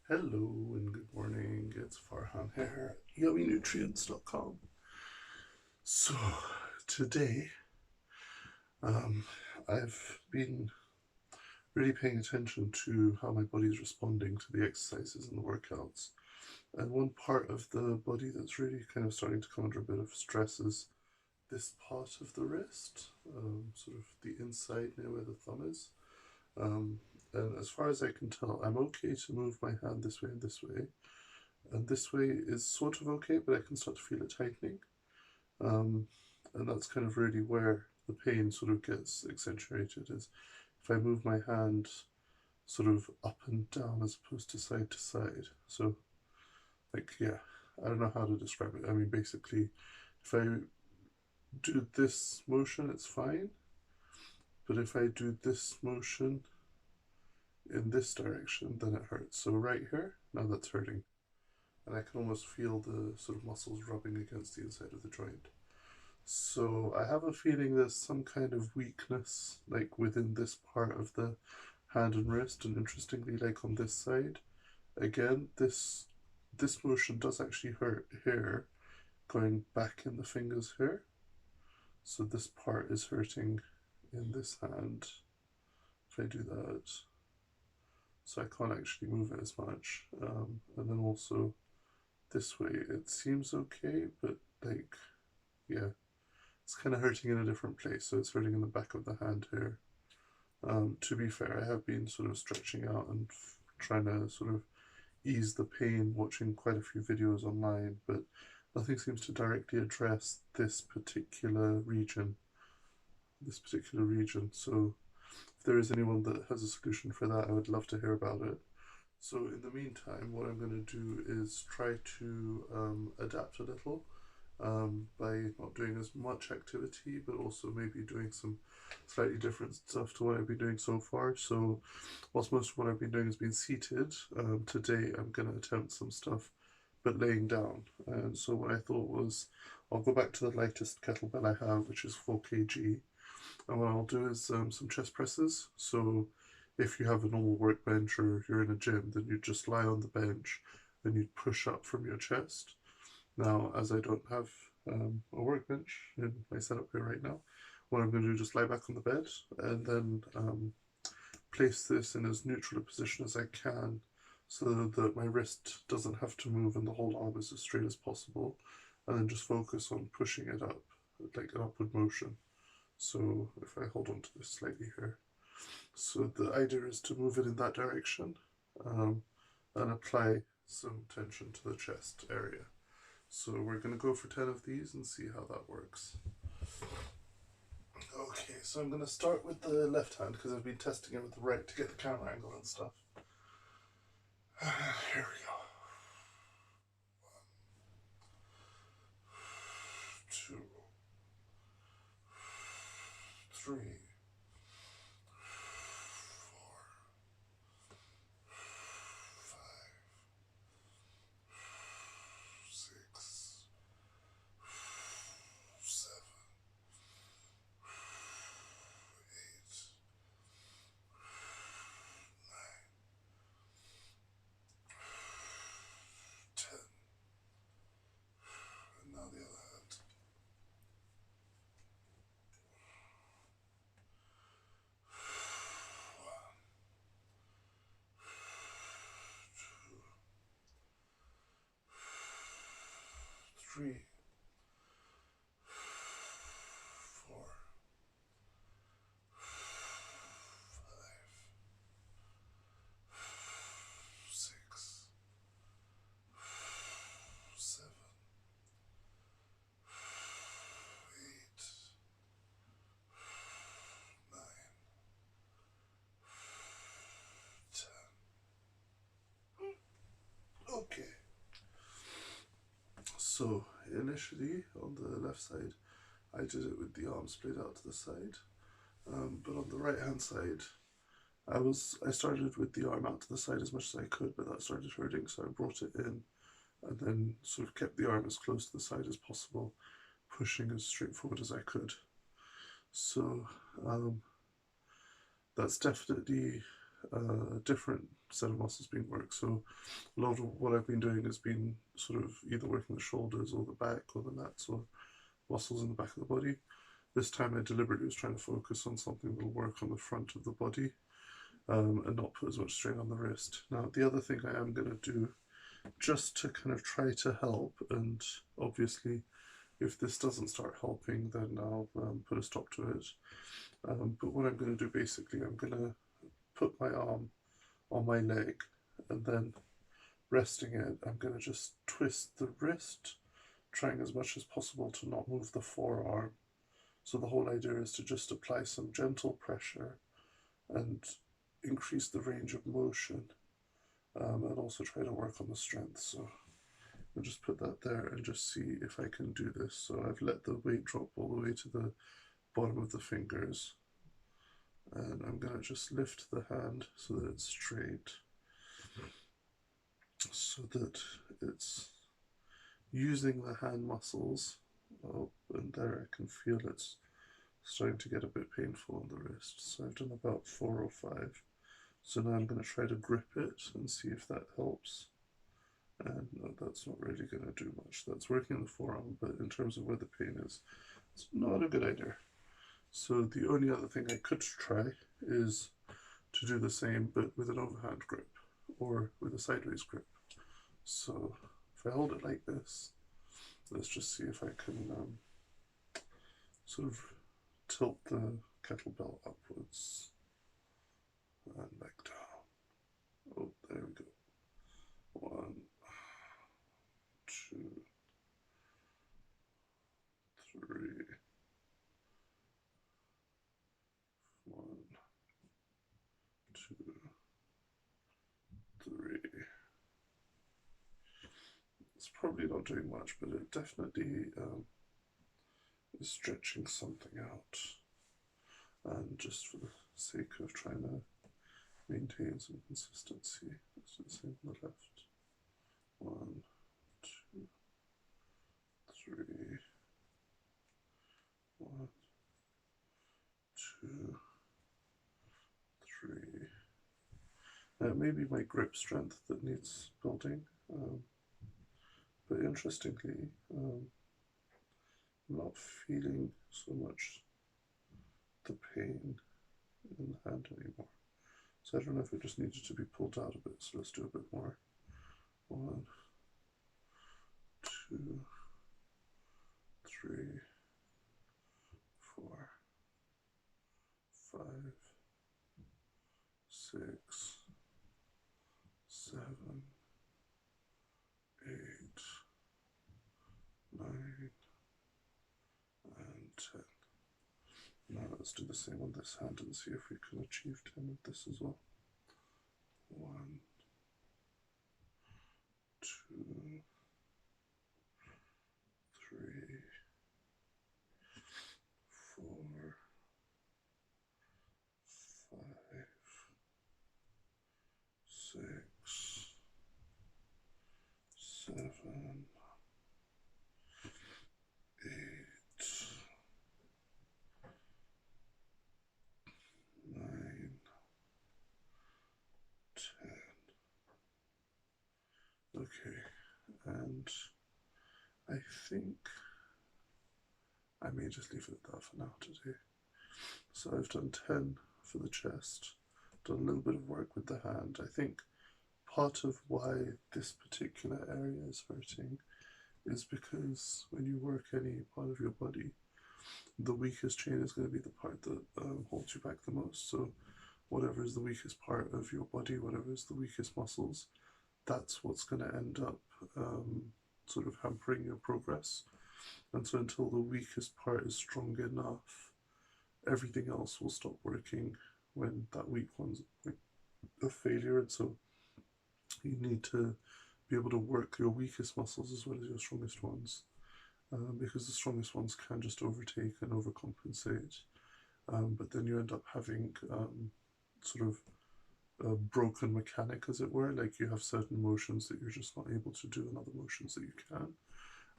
Hello and good morning. It's Farhan here at YummyNutrients.com. So today, um, I've been really paying attention to how my body's responding to the exercises and the workouts. And one part of the body that's really kind of starting to come under a bit of stress is this part of the wrist, sort of the inside near where the thumb is. Um, and as far as I can tell, I'm okay to move my hand this way and this way. And this way is sort of okay, but I can start to feel it tightening. Um, and that's kind of really where the pain sort of gets accentuated is if I move my hand sort of up and down as opposed to side to side. So, like, yeah, I don't know how to describe it. I mean, basically, if I do this motion, it's fine. But if I do this motion in this direction, then it hurts. So right here, now that's hurting. And I can almost feel the sort of muscles rubbing against the inside of the joint. So I have a feeling there's some kind of weakness like within this part of the hand and wrist, and interestingly, like on this side, again, this motion does actually hurt here, going back in the fingers here. So this part is hurting in this hand if I do that. So I can't actually move it as much. And then also this way, it seems okay, but like, yeah, it's kind of hurting in a different place. So it's hurting in the back of the hand here. To be fair, I have been sort of stretching out and trying to sort of ease the pain, watching quite a few videos online, but nothing seems to directly address this particular region. So if there is anyone that has a solution for that, I would love to hear about it. So in the meantime, what I'm going to do is try to adapt a little by not doing as much activity, but also maybe doing some slightly different stuff to what I've been doing so far. So, whilst most of what I've been doing has been seated, today I'm going to attempt some stuff, but laying down. And so, what I thought was, I'll go back to the lightest kettlebell I have, which is 4 kg. And what I'll do is some chest presses. So, if you have a normal workbench or you're in a gym, then you just lie on the bench and you push up from your chest. Now, as I don't have a workbench in my setup here right now, what I'm going to do is just lie back on the bed and then place this in as neutral a position as I can so that my wrist doesn't have to move and the whole arm is as straight as possible, and then just focus on pushing it up, like an upward motion. So if I hold on to this slightly here, so the idea is to move it in that direction um, and apply some tension to the chest area. So we're going to go for 10 of these and see how that works. Okay, so I'm going to start with the left hand because I've been testing it with the right to get the camera angle and stuff. Here we go. 1, 2, 3, 4, 5, 6, 7, 8, 9, 10. And now the other hand. 1, 2, 3, 4, 5, 6, 7, 8, 9, 10. Okay. So initially on the left side, I did it with the arms splayed out to the side, but on the right hand side, I started with the arm out to the side as much as I could, but that started hurting, so I brought it in and then sort of kept the arm as close to the side as possible, pushing as straightforward as I could. So that's definitely a different set of muscles being worked. So a lot of what I've been doing has been sort of either working the shoulders or the back or the lats or muscles in the back of the body. This time I deliberately was trying to focus on something that will work on the front of the body, and not put as much strain on the wrist. Now, the other thing I am going to do, just to kind of try to help, and obviously if this doesn't start helping, then I'll put a stop to it. But what I'm going to do basically, I'm going to put my arm on my leg, and then resting it, I'm going to just twist the wrist, trying as much as possible to not move the forearm. So the whole idea is to just apply some gentle pressure and increase the range of motion, and also try to work on the strength. So I'll just put that there and just see if I can do this. So I've let the weight drop all the way to the bottom of the fingers, and I'm going to just lift the hand so that it's straight, so that it's using the hand muscles. Oh, and there I can feel it's starting to get a bit painful on the wrist. So I've done about 4 or 5. So now I'm going to try to grip it and see if that helps. And no, that's not really going to do much. That's working in the forearm, but in terms of where the pain is, it's not a good idea. So the only other thing I could try is to do the same, but with an overhand grip or with a sideways grip. So if I hold it like this, let's just see if I can sort of tilt the kettlebell upwards and back down. Oh, there we go. 1, 2, 3. 1, 2, 3. It's probably not doing much, but it definitely is stretching something out. And just for the sake of trying to maintain some consistency, let's do the same on the left. 1, 2, 3. 1, 2, 3. It may be my grip strength that needs building, but interestingly, I'm not feeling so much the pain in the hand anymore. So I don't know if it just needed to be pulled out a bit, so let's do a bit more. 1, 2, 3, 4, 5, 6, 7, 8, 9, and 10. Now let's do the same on this hand and see if we can achieve 10 with this as well. 1, 2, 3, 4, 5, 6, 7, 8, 9, 10. Okay, and I think I may just leave it at that for now today. So I've done 10 for the chest, done a little bit of work with the hand. I think part of why this particular area is hurting is because when you work any part of your body, the weakest chain is going to be the part that holds you back the most. So whatever is the weakest part of your body, whatever is the weakest muscles, that's what's going to end up sort of hampering your progress. And so until the weakest part is strong enough, everything else will stop working when that weak one's a failure. And so you need to be able to work your weakest muscles as well as your strongest ones, because the strongest ones can just overtake and overcompensate, but then you end up having sort of a broken mechanic, as it were. Like you have certain motions that you're just not able to do and other motions that you can.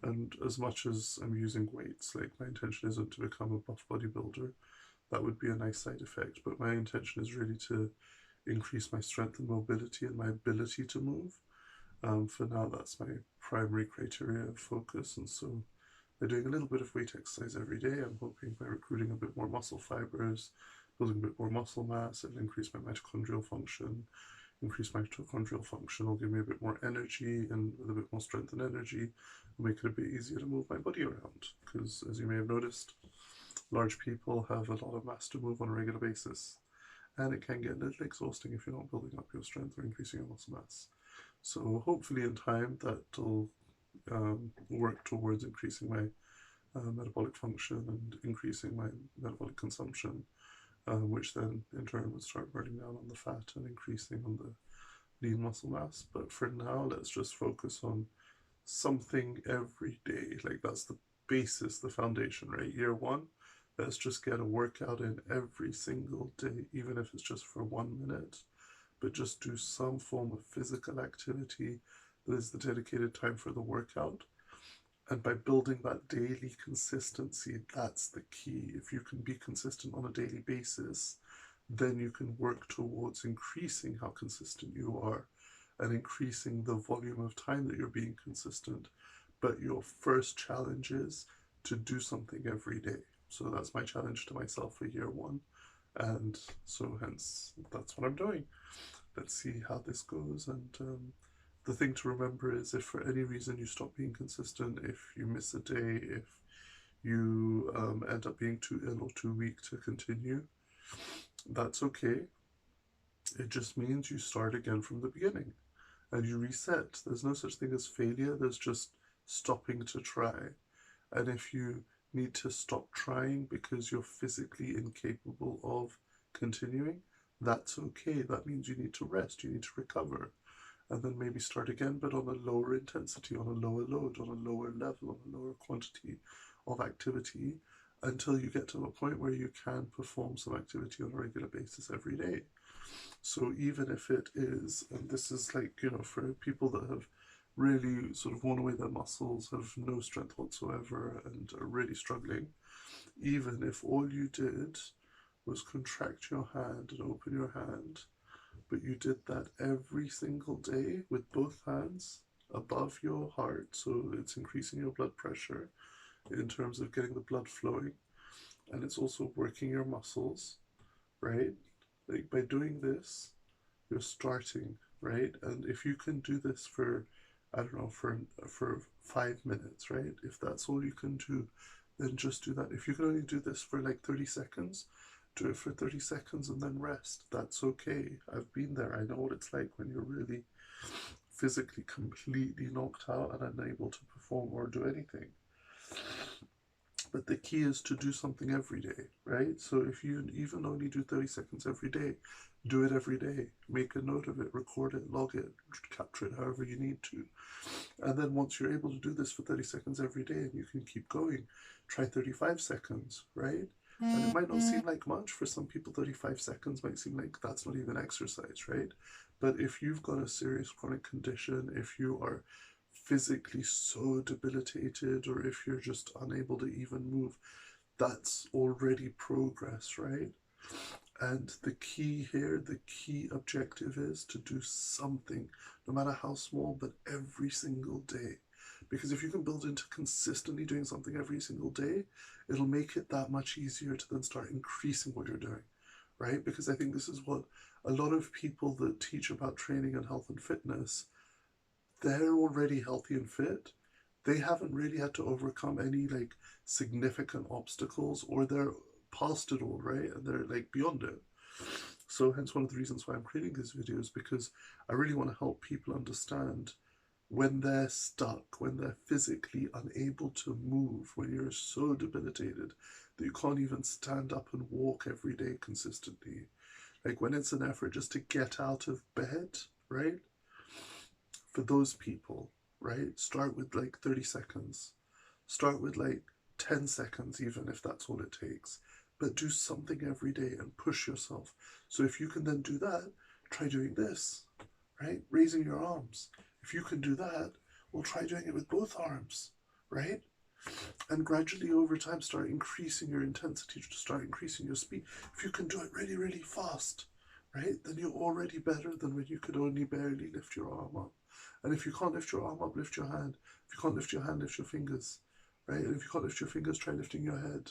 And as much as I'm using weights, like my intention isn't to become a buff bodybuilder. That would be a nice side effect, but my intention is really to increase my strength and mobility and my ability to move. For now, that's my primary criteria of focus, and so by doing a little bit of weight exercise every day, I'm hoping by recruiting a bit more muscle fibers, building a bit more muscle mass, it'll increase my mitochondrial function. Increase my mitochondrial function will give me a bit more energy, and with a bit more strength and energy, will make it a bit easier to move my body around. Because as you may have noticed, large people have a lot of mass to move on a regular basis, and it can get a little exhausting if you're not building up your strength or increasing your muscle mass. So hopefully in time that'll work towards increasing my metabolic function and increasing my metabolic consumption, which then in turn would start burning down on the fat and increasing on the lean muscle mass. But for now, let's just focus on something every day. Like that's the basis, the foundation, right? Year one, let's just get a workout in every single day, even if it's just for 1 minute, but just do some form of physical activity that is the dedicated time for the workout. And by building that daily consistency, that's the key. If you can be consistent on a daily basis, then you can work towards increasing how consistent you are and increasing the volume of time that you're being consistent. But your first challenge is to do something every day. So that's my challenge to myself for year one. And so hence, that's what I'm doing. Let's see how this goes. And the thing to remember is if for any reason you stop being consistent, if you miss a day, if you end up being too ill or too weak to continue, that's okay. It just means you start again from the beginning and you reset. There's no such thing as failure, there's just stopping to try. And if you need to stop trying because you're physically incapable of continuing, that's okay. That means you need to rest, you need to recover, and then maybe start again, but on a lower intensity, on a lower load, on a lower level, on a lower quantity of activity, until you get to a point where you can perform some activity on a regular basis every day. So even if it is, and this is like, for people that have really sort of worn away their muscles, have no strength whatsoever, and are really struggling, even if all you did was contract your hand and open your hand, but you did that every single day with both hands above your heart, so it's increasing your blood pressure in terms of getting the blood flowing, and it's also working your muscles, right? Like by doing this, you're starting, right? And if you can do this for, I don't know, for 5 minutes, right? If that's all you can do, then just do that. If you can only do this for like 30 seconds, do it for 30 seconds and then rest. That's okay. I've been there. I know what it's like when you're really physically completely knocked out and unable to perform or do anything. But the key is to do something every day, right? So if you even only do 30 seconds every day, do it every day. Make a note of it, record it, log it, capture it however you need to. And then once you're able to do this for 30 seconds every day and you can keep going, try 35 seconds, right? And it might not seem like much. For some people, 35 seconds might seem like that's not even exercise, right? But if you've got a serious chronic condition, if you are physically so debilitated, or if you're just unable to even move, that's already progress, right? And the key here, the key objective is to do something, no matter how small, but every single day. Because if you can build into consistently doing something every single day, it'll make it that much easier to then start increasing what you're doing, right? Because I think this is what a lot of people that teach about training and health and fitness, they're already healthy and fit. They haven't really had to overcome any like significant obstacles, or they're past it all, right? And they're like beyond it. So hence one of the reasons why I'm creating these videos, because I really want to help people understand when they're stuck, when they're physically unable to move, when you're so debilitated that you can't even stand up and walk every day consistently. Like when it's an effort just to get out of bed, right? For those people, right? Start with like 30 seconds. Start with like 10 seconds, even if that's all it takes. But do something every day and push yourself. So if you can then do that, try doing this, right? Raising your arms. If you can do that, well, try doing it with both arms, right? And gradually over time, start increasing your intensity, to start increasing your speed. If you can do it really, really fast, right, then you're already better than when you could only barely lift your arm up. And if you can't lift your arm up, lift your hand. If you can't lift your hand, lift your fingers, right? And if you can't lift your fingers, try lifting your head.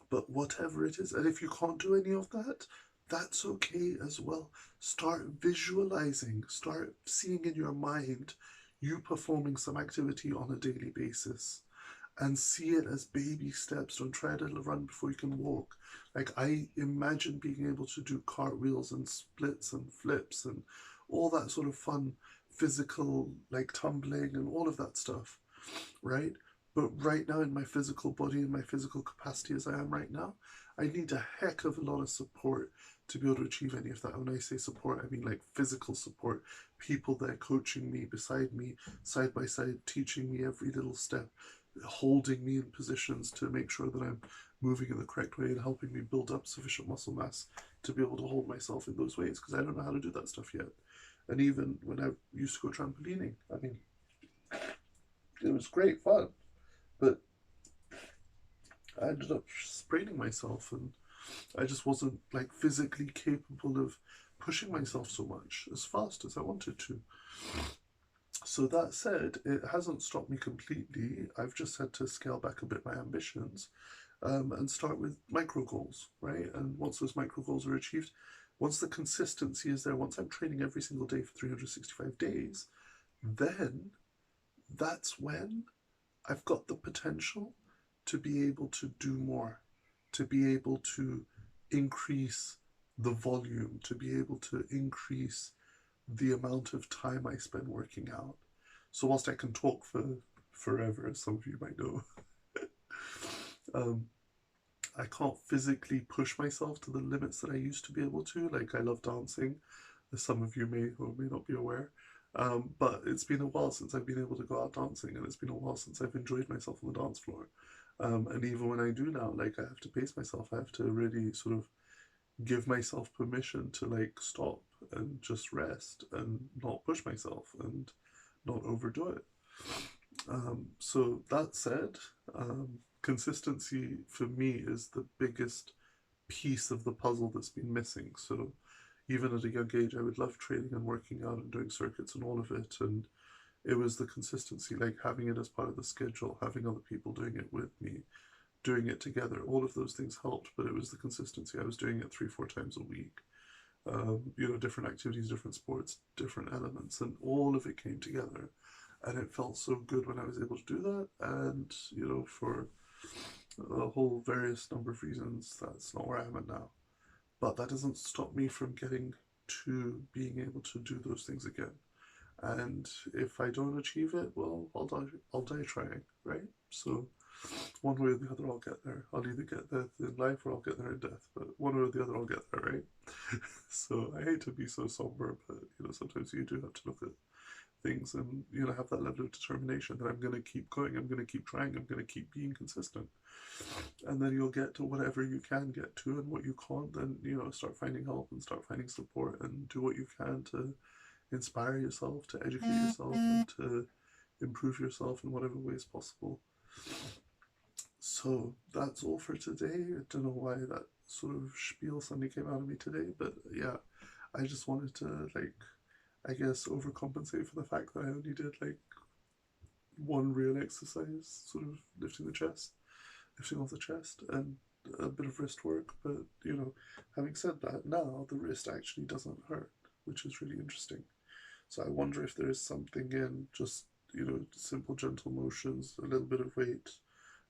But whatever it is, and if you can't do any of that, that's okay as well. Start visualizing, start seeing in your mind you performing some activity on a daily basis, and see it as baby steps. Don't try to run before you can walk. Like, I imagine being able to do cartwheels and splits and flips and all that sort of fun physical, like tumbling and all of that stuff, right? But right now, in my physical body, in my physical capacity as I am right now, I need a heck of a lot of support to be able to achieve any of that. When I say support, I mean like physical support. People there coaching me, beside me, side by side, teaching me every little step, holding me in positions to make sure that I'm moving in the correct way and helping me build up sufficient muscle mass to be able to hold myself in those ways, because I don't know how to do that stuff yet. And even when I used to go trampolining, I mean, it was great fun, but I ended up spraining myself, and I just wasn't like physically capable of pushing myself so much as fast as I wanted to. So that said, it hasn't stopped me completely. I've just had to scale back a bit my ambitions, and start with micro goals, right? And once those micro goals are achieved, once the consistency is there, once I'm training every single day for 365 days, then that's when I've got the potential to be able to do more, to be able to increase the volume, to be able to increase the amount of time I spend working out. So whilst I can talk for forever, as some of you might know, um, I can't physically push myself to the limits that I used to be able to. Like, I love dancing, as some of you may or may not be aware. But it's been a while since I've been able to go out dancing, and it's been a while since I've enjoyed myself on the dance floor. And even when I do now, like, I have to pace myself. I have to really sort of give myself permission to like stop and just rest and not push myself and not overdo it. So that said, consistency for me is the biggest piece of the puzzle that's been missing. So even at a young age, I would love training and working out and doing circuits and all of it. And it was the consistency, like having it as part of the schedule, having other people doing it with me, doing it together. All of those things helped, but it was the consistency. I was doing it 3-4 times a week. Different activities, different sports, different elements, and all of it came together. And it felt so good when I was able to do that. And, for a whole various number of reasons, that's not where I am at now. But that doesn't stop me from getting to being able to do those things again. And if I don't achieve it, well, I'll die trying, right? So one way or the other, I'll get there. I'll either get there in life or I'll get there in death. But one way or the other, I'll get there, right? So I hate to be so somber, but sometimes you do have to look at things and have that level of determination that I'm going to keep going, I'm going to keep trying, I'm going to keep being consistent, and then you'll get to whatever you can get to, and what you can't, then start finding help and start finding support and do what you can to inspire yourself, to educate yourself, and to improve yourself in whatever ways possible. So that's all for today. I don't know why that sort of spiel suddenly came out of me today, but yeah, I just wanted to, like, I guess, overcompensate for the fact that I only did like one real exercise, sort of lifting off the chest, and a bit of wrist work. But having said that, now the wrist actually doesn't hurt, which is really interesting. So I wonder if there is something in just simple gentle motions, a little bit of weight,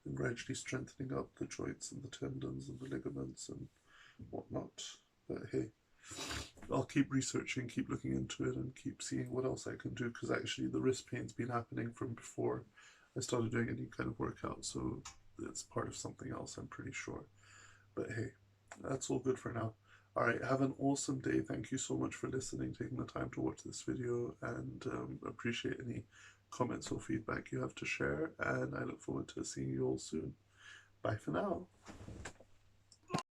and gradually strengthening up the joints and the tendons and the ligaments and whatnot. But hey, I'll keep researching, keep looking into it, and keep seeing what else I can do, because actually the wrist pain's been happening from before I started doing any kind of workout, so it's part of something else, I'm pretty sure. But hey, that's all good for now. Alright, have an awesome day. Thank you so much for listening, taking the time to watch this video, and appreciate any comments or feedback you have to share, and I look forward to seeing you all soon. Bye for now.